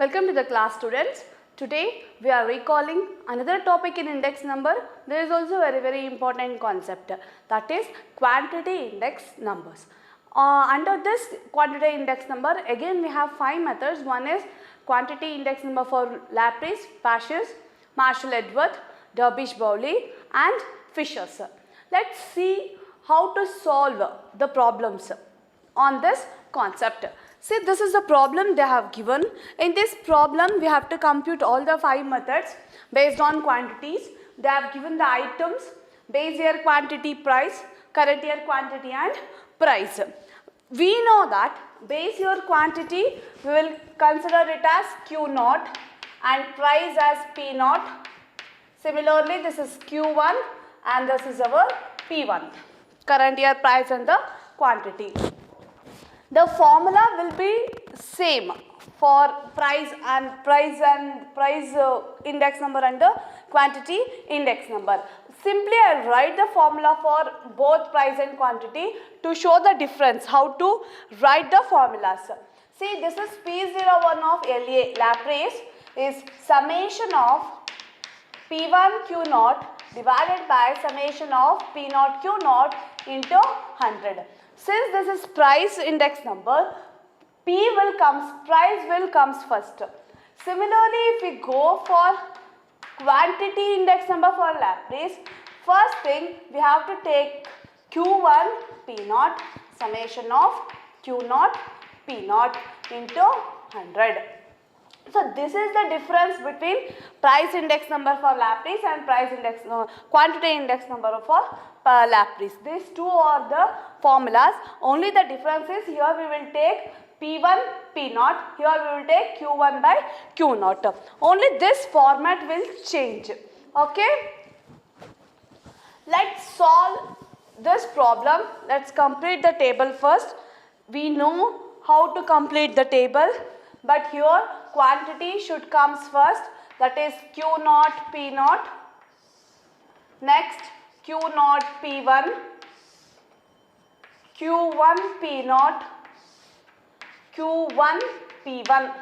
Welcome to the class, students. Today we are recalling another topic in index number. There is also a very important concept, that is quantity index numbers. Under this quantity index number, again we have 5 methods. One is quantity index number for Laplace, Paasche, Marshall-Edworth, Derbyshire-Bowley and Fisher. Let's see how to solve the problems on this concept. See, this is the problem they have given. In this problem, we have to compute all the 5 methods based on quantities. They have given the items, base year quantity, price, current year quantity and price. We know that base year quantity, we will consider it as Q0 and price as P0. Similarly, this is Q1 and this is our P1, current year price and the quantity. The formula will be same for price index number and the quantity index number. Simply I will write the formula for both price and quantity to show the difference, how to write the formulas. See, this is P01 of LA, Laplace is summation of P1 Q0 divided by summation of P0 Q0 into 100. Since this is price index number, price will comes first. Similarly, if we go for quantity index number for Laplace, first thing we have to take Q1 P0 summation of Q0 P0 into 100. So this is the difference between price index number for Laplace and quantity index number for Laplace. These two are the formulas. Only the difference is here we will take P1 P0, here we will take Q1 by Q0. Only this format will change. Okay. Let's solve this problem. Let's complete the table first. We know how to complete the table, but here quantity should comes first, that is Q0 P0, next Q0 P1, Q1 P0, Q1 P1.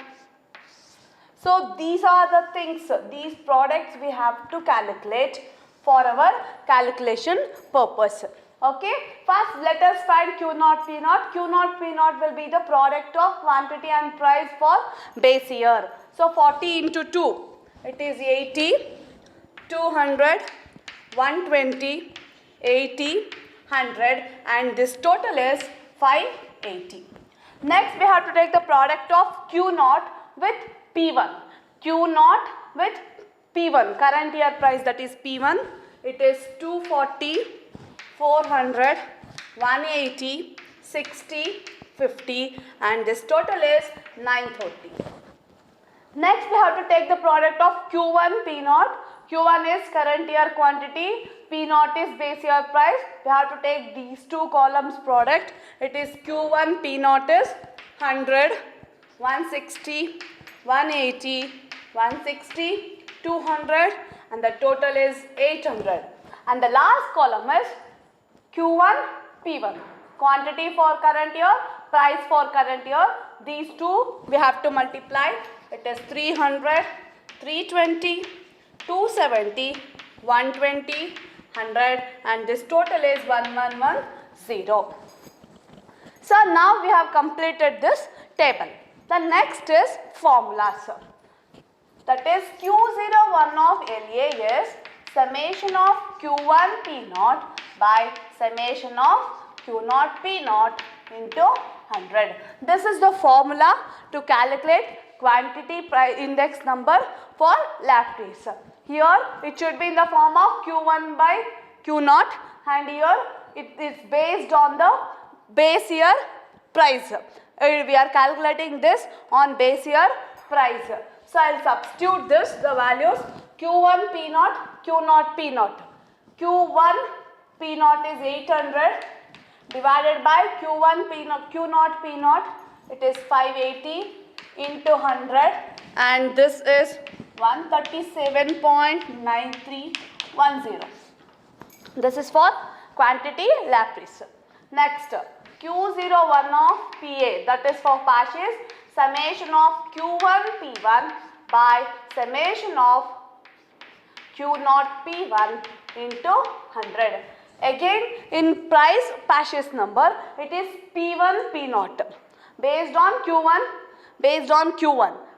So these are the things, these products we have to calculate for our calculation purpose. Okay, first let us find Q0 P0. Q0 P0 will be the product of quantity and price for base year. So 40 into 2, it is 80, 200, 120, 80, 100 and this total is 580. Next we have to take the product of Q0 with P1. Q0 with P1, current year price, that is P1. It is 240, 400, 180, 60, 50 and this total is 930. Next we have to take the product of Q1 P0. Q1 is current year quantity, P0 is base year price. We have to take these two columns product. It is Q1 P0 is 100, 160, 180, 160, 200 and the total is 800. And the last column is Q1 P1, quantity for current year, price for current year. These two we have to multiply. It is 300, 320, 270, 120, 100 and this total is 1110. So now we have completed this table. The next is formulas. That is Q01 of LA is summation of Q1 P0 by summation of Q0 P0 into 100. This is the formula to calculate quantity price index number for Laplace. Here it should be in the form of Q1 by Q0 and here it is based on the base year price. We are calculating this on base year price. So I will substitute this, the values Q1 P0, Q0 P0. Q1 P0 is 800 divided by Q1 P0, Q0 P0, it is 580 into 100 and this is 137.9310. This is for quantity Laplace. Next Q01 of PA, that is for Paasche, summation of Q1 P1 by summation of Q0 P1 into 100. Again, in price Pasch's number, it is P1 P0 based on Q1.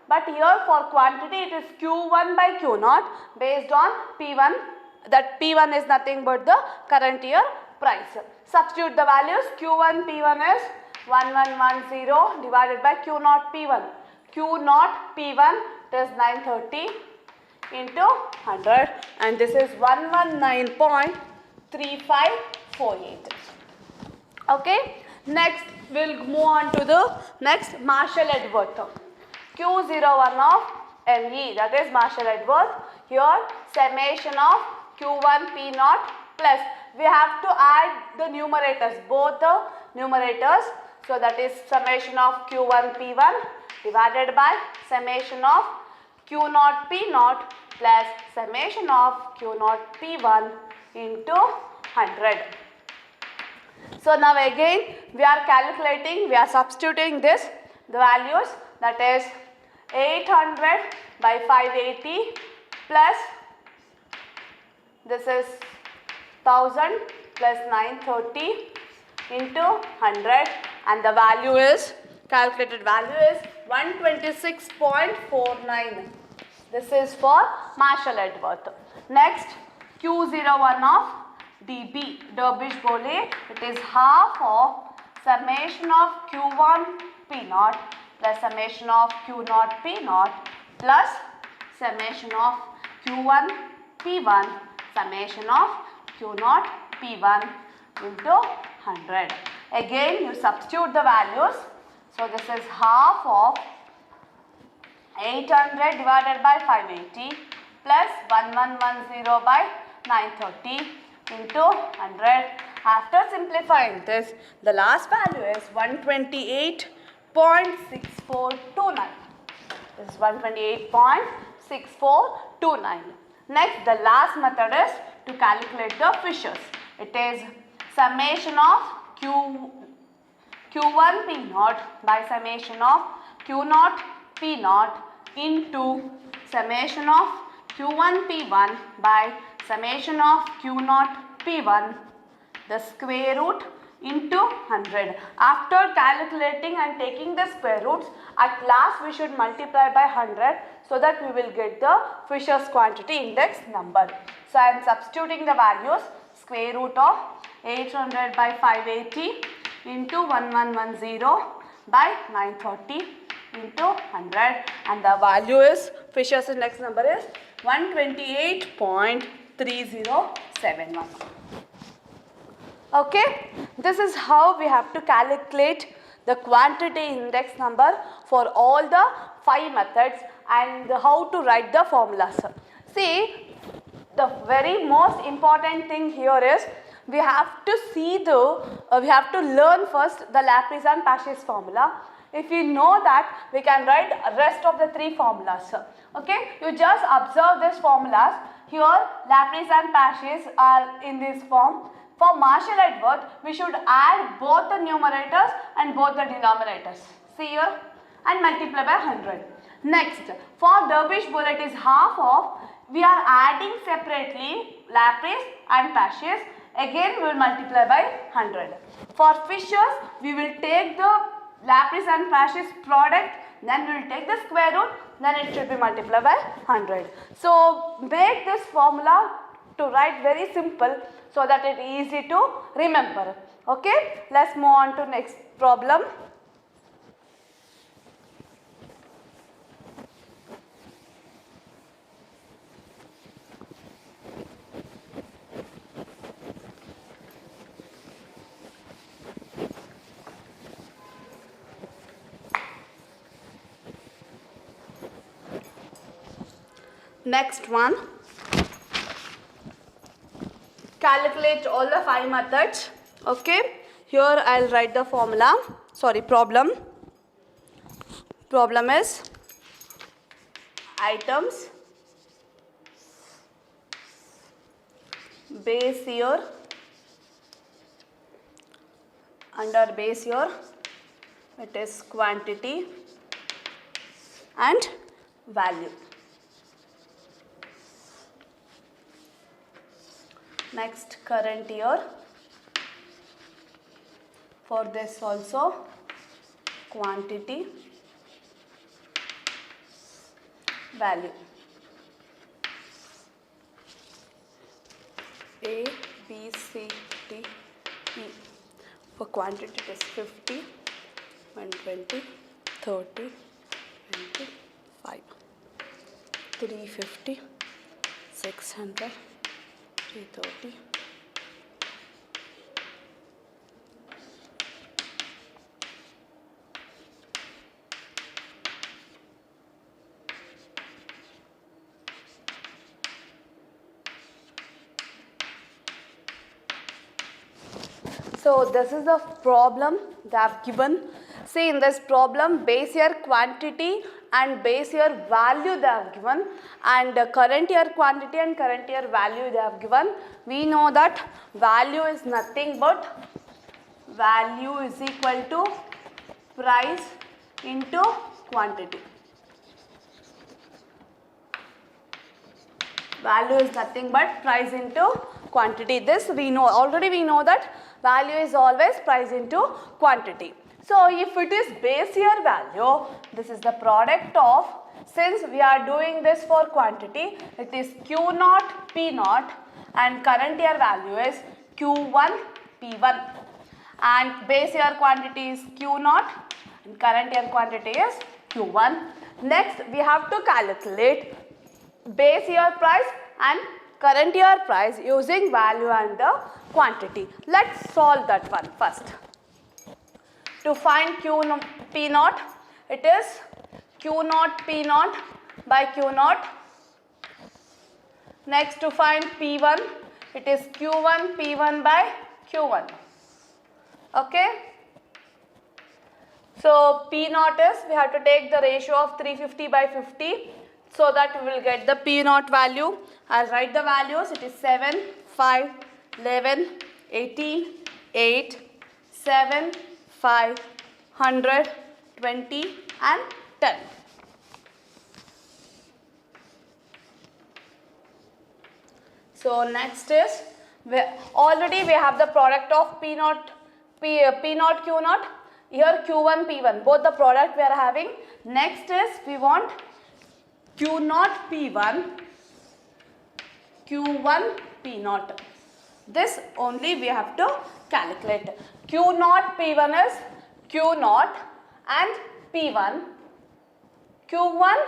But here for quantity it is Q1 by Q0 based on P1. That P1 is nothing but the current year price. Substitute the values. Q1 P1 is 1110 divided by Q0 P1. Q0 P1 is 930 into 100 and this is 119.3548. Okay. Next we will move on to the next Marshall-Edworth. Q01 of ME, that is Marshall-Edworth. Here summation of Q1 P0 plus we have to add the numerators, both the numerators. So that is summation of Q1 P1 divided by summation of Q0 P0 plus summation of Q0 P1 into 100. So now again we are calculating, we are substituting the values, that is 800 by 580 plus this is 1000 plus 930 into 100 and the value is, calculated value is 126.49. This is for Marshall-Edworth. Next Q01 of DB, Derbyshire-Bowley, it is half of summation of Q1 P0 plus summation of Q0 P0 plus summation of Q1 P1 summation of Q0 P1 into 100. Again you substitute the values. So this is half of 800 divided by 580 plus 1110 by 930 into 100. After simplifying this, the last value is 128.6429. This is 128.6429. Next, the last method is to calculate the Fishers. It is summation of Q1 P0 by summation of Q0 P0 into summation of Q1 P1 by summation of Q0 P1, the square root into 100. After calculating and taking the square roots, at last we should multiply by 100 so that we will get the Fisher's quantity index number. So I am substituting the values, square root of 800 by 580 into 1110 by 930 into 100 and the value is, Fisher's index number is 128.3071. Okay, this is how we have to calculate the quantity index number for all the 5 methods and how to write the formulas. See, the very most important thing here is we have to see we have to learn first the Laplace and Pasch's formula. If we know that, we can write rest of the 3 formulas. Okay, you just observe these formulas. Here Laplace and Pasch's are in this form. For Marshall-Edworth, we should add both the numerators and both the denominators. See here, and multiply by 100. Next, for Derbyshire-Bowley, it is half of, we are adding separately Laplace and Pasch's. Again, we will multiply by 100. For Fishers, we will take the Laplace and Pasch's product, then we will take the square root, then it should be multiplied by 100. So, make this formula to write very simple so that it is easy to remember. Okay, let's move on to next problem. Next one, calculate all the 5 methods. Okay, here I will write the formula, problem. Problem is items, base year, under base year it is quantity, and value. Next, current year. For this also, quantity, value. A, B, C, D, E. For quantity it is 50, 120, 30, 25, 350, 600, 330. So this is the problem they have given. See, in this problem, base year quantity and base year value they have given, and current year quantity and current year value they have given. We know that value is nothing but value is equal to price into quantity. Value is nothing but price into quantity. This we know, already we know that value is always price into quantity. So if it is base year value, this is the product of, since we are doing this for quantity, it is Q naught P naught, and current year value is Q1 P1, and base year quantity is Q naught and current year quantity is Q1. Next we have to calculate base year price and current year price using value and the quantity. Let's solve that one first. To find P naught, it is Q naught P naught by Q naught. Next, to find P1, it is Q1 P1 by Q1. Okay. So P naught is, we have to take the ratio of 350 by 50. So that we will get the P naught value. I'll write the values. It is 7, 5, 11, 18, 8, 7, 5, 100, 20 and 10. So next is, already we have the product of P naught Q naught. Here Q1 P1, both the product we are having. Next is, we want Q naught P1, Q1 P naught. This only we have to calculate. Q naught P1 is Q naught and P1, Q1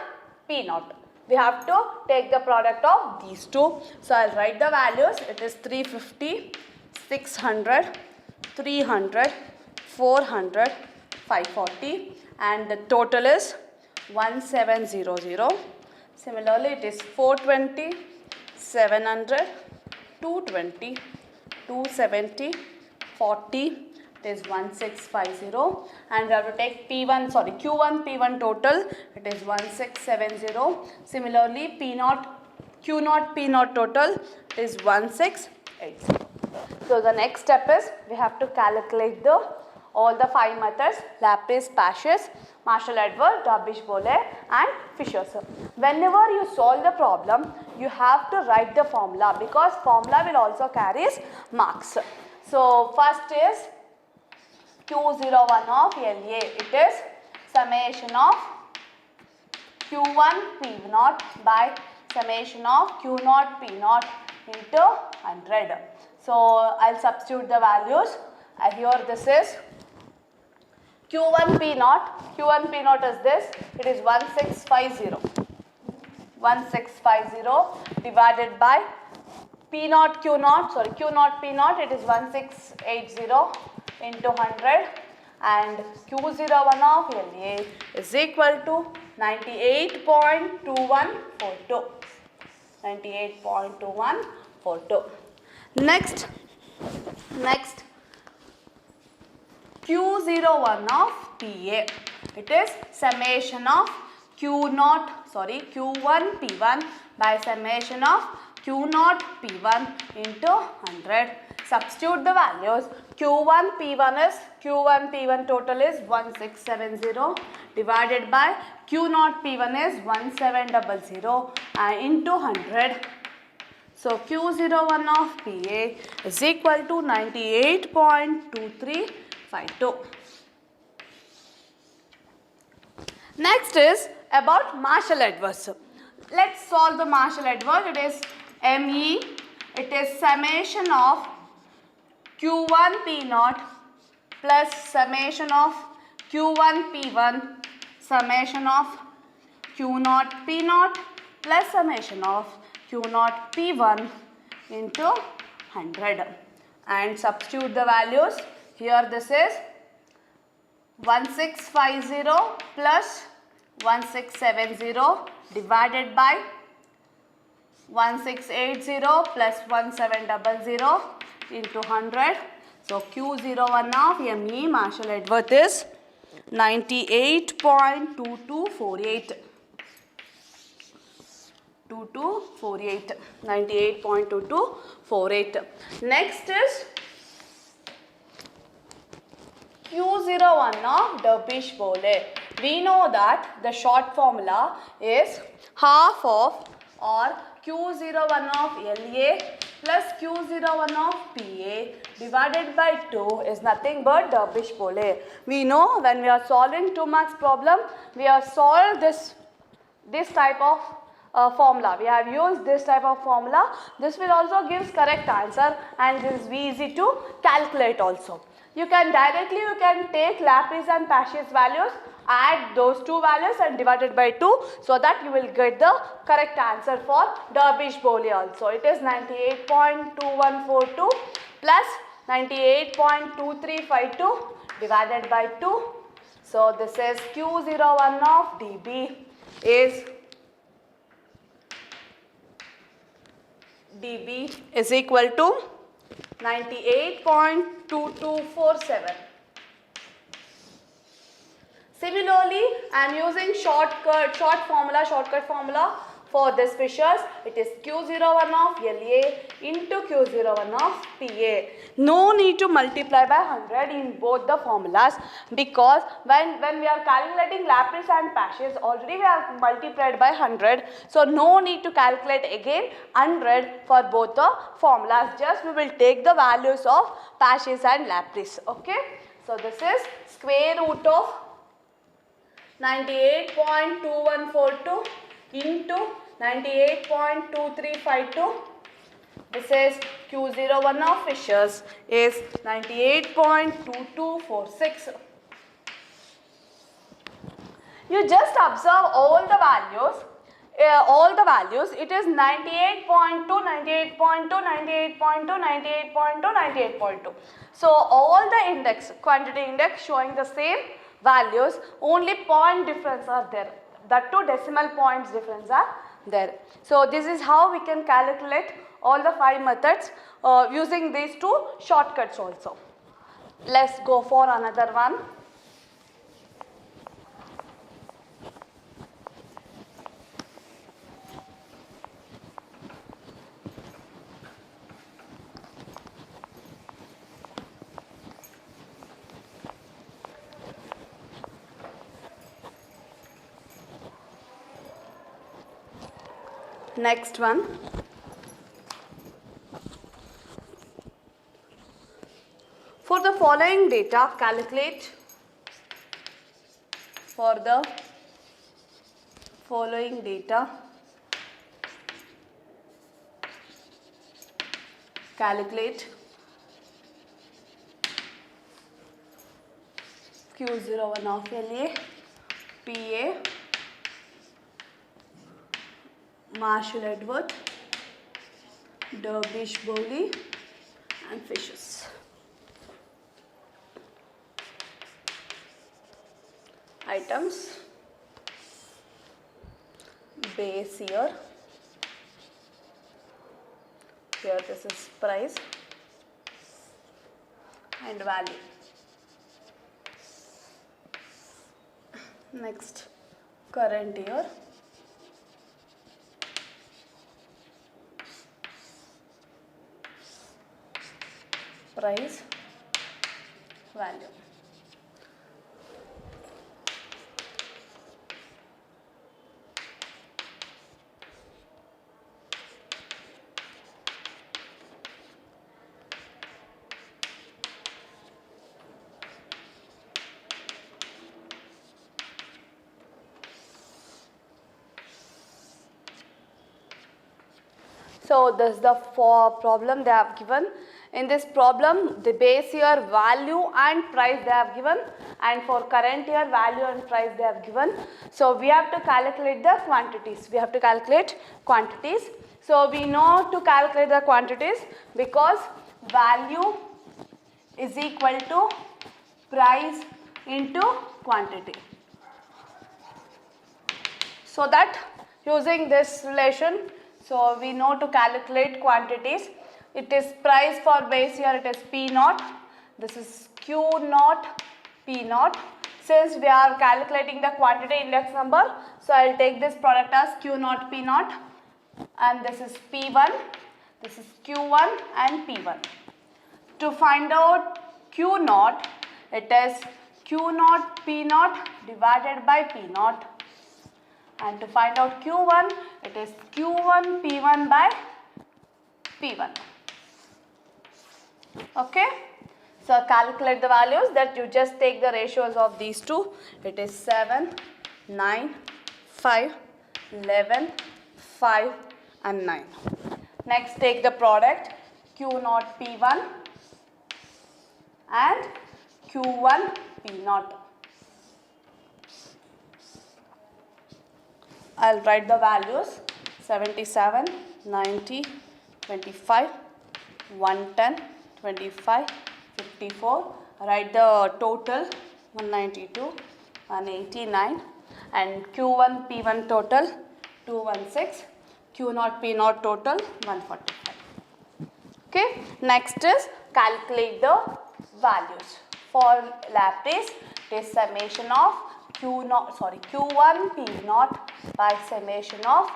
P naught. We have to take the product of these two. So I'll write the values. It is 350, 600, 300, 400, 540, and the total is 1700. Similarly, it is 420, 700, 220, 270, 40, it is 1650, and we have to take Q1 P1 total, it is 1670. Similarly, Q naught P naught total, it is 1680. So the next step is, we have to calculate all the 5 methods: Laplace, Paches, Marshall-Edwards, Darby-Boole and Fisher. Whenever you solve the problem, you have to write the formula, because formula will also carries marks. So first is Q01 of LA. It is summation of Q1 P0 by summation of Q0 P0 into 100. So I'll substitute the values. Here this is Q1 P0. Q1 P0 is this. It is 1650. 1650 divided by P0 Q0. Sorry, Q0 P0. It is 1680 into 100, and Q01 of LA is equal to 98.2142. 98.2142. Next. Q01 of PA. It is summation of Q1 P1 by summation of Q0 P1 into 100. Substitute the values. Q1 P1 total is 1670 divided by Q0 P1 is 1700 into 100. So Q01 of PA is equal to 98.2352. Next is about Marshall-Edwards. Let's solve the Marshall-Edwards. It is ME. It is summation of Q1 P0 plus summation of Q1 P1 summation of Q0 P0 plus summation of Q0 P1 into 100 and substitute the values. Here this is 1650 plus 1670 divided by 1680 plus 1700 into 100. So Q01 of ME Marshall-Edwards is 98.2248. 98.2248. Next is Q01 of Derbyshire-Bowley. We know that the short formula is half of or Q01 of LA plus Q01 of PA divided by 2 is nothing but Derbyshire-Bowley. We know when we are solving 2 marks problem, we have solved this type of formula. We have used this type of formula. This will also give correct answer and this is easy to calculate also. You can take Laplace and Pasch's values, add those two values and divide it by 2 so that you will get the correct answer for Derbyshire-Bowley also. It is 98.2142 plus 98.2352 divided by 2. So this is Q01 of DB is equal to 98.2247. Similarly, I am using shortcut formula for this fissures. It is Q01 of LA into Q01 of PA. No need to multiply by 100 in both the formulas because when we are calculating Laplace and Pasch's, already we have multiplied by 100. So no need to calculate again 100 for both the formulas. Just we will take the values of Pasch's and Laplace. Okay. So this is square root of 98.2142 into 98.2352. This is Q01 of fissures is 98.2246. You just observe all the values. It is 98.2, 98.2, 98.2, 98.2, 98.2. So all the index, quantity index showing the same values, only point difference are there. The 2 decimal points difference are there. So this is how we can calculate all the 5 methods using these 2 shortcuts also. Let's go for another one. Next one. For the following data, calculate for the following data, calculate Q01 of LA, PA, Marshall-Edwards, Derbyshire-Bowley and fissures. Items, base here this is price and value. Next, current year. price value. So this is the problem they have given. In this problem, the base year value and price they have given, and for current year value and price they have given. So we have to calculate the quantities. We have to calculate quantities. So we know to calculate the quantities because value is equal to price into quantity. So that using this relation, so we know to calculate quantities. It is price for base year, it is P naught. This is Q naught, P naught. Since we are calculating the quantity index number, so I will take this product as Q naught, P naught, and this is P1, this is Q1 and P1. To find out Q naught, it is Q naught, P naught divided by P naught. And to find out Q1, it is Q1 P1 by P1. Okay. So calculate the values that you just take the ratios of these two. It is 7, 9, 5, 11, 5 and 9. Next take the product Q0 P1 and Q1 P0. I'll write the values 77, 90, 25, 110, 25, 54. Write the total 192, 189 and Q1 P1 total 216, Q0 P0 total 145. Okay. Next is calculate the values. For Laplace, it is summation of Q1 P0 by summation of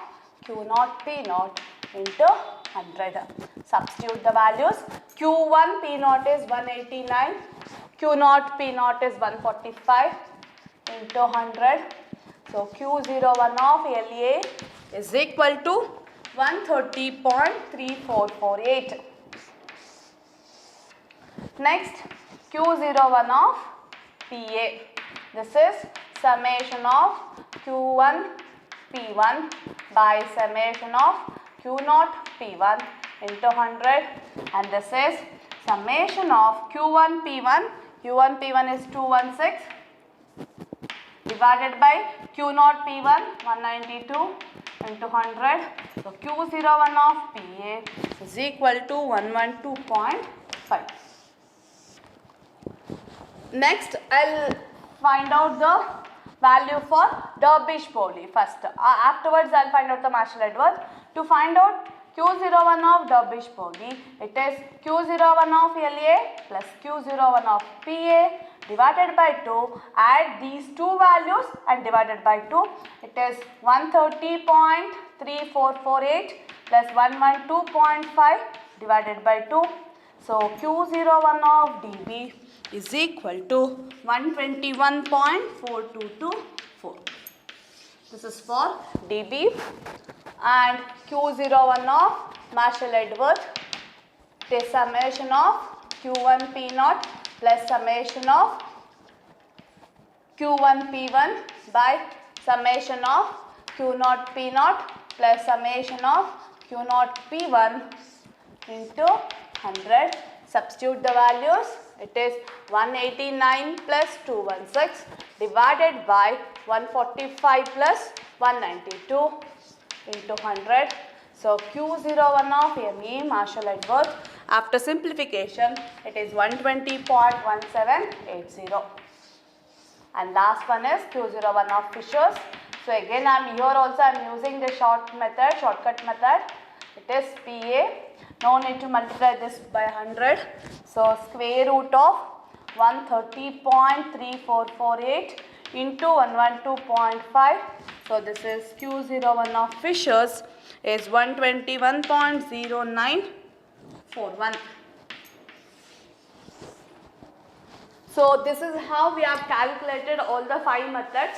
Q0 P0 into 100. Substitute the values. Q1 P0 is 189, Q0 P0 is 145 into 100. So Q01 of LA is equal to 130.3448. Next, Q01 of PA. This is summation of Q1 P1 by summation of Q0 P1 into 100, and this is summation of Q1 P1. Q1 P1 is 216 divided by Q0 P1 192 into 100. So Q01 of PA is equal to 112.5. Next, I'll find out the value for Derbyshire-Bowley first. Afterwards, I'll find out the Marshall-Edwards. To find out Q01 of Derbyshire-Bowley, it is Q01 of LA plus Q01 of PA divided by 2. Add these two values and divided by 2. It is 130.3448 plus 112.5 divided by 2. So Q01 of dB is equal to 121.4224. This is for dB. And Q01 of Marshall-Edwards, it is summation of Q1 P0 plus summation of Q1 P1 by summation of Q0 P0 plus summation of Q0 P1 into 100. Substitute the values. It is 189 plus 216 divided by 145 plus 192 into 100. So Q01 of ME Marshall-Edwards, after simplification, it is 120.1780. And last one is Q01 of Fishers. So again, here also I am using the shortcut method. It is PA. No need to multiply this by 100. So square root of 130.3448 into 112.5. So this is Q01 of Fishers is 121.0941. So this is how we have calculated all the 5 methods,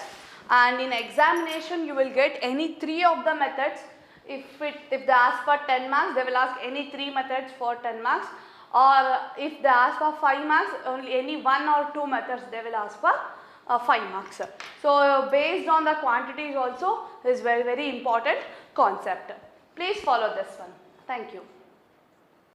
and in examination you will get any 3 of the methods. If they ask for 10 marks, they will ask any 3 methods for 10 marks, or if they ask for 5 marks, only any 1 or 2 methods they will ask for 5 marks. So based on the quantities also is very important concept. Please follow this one. Thank you.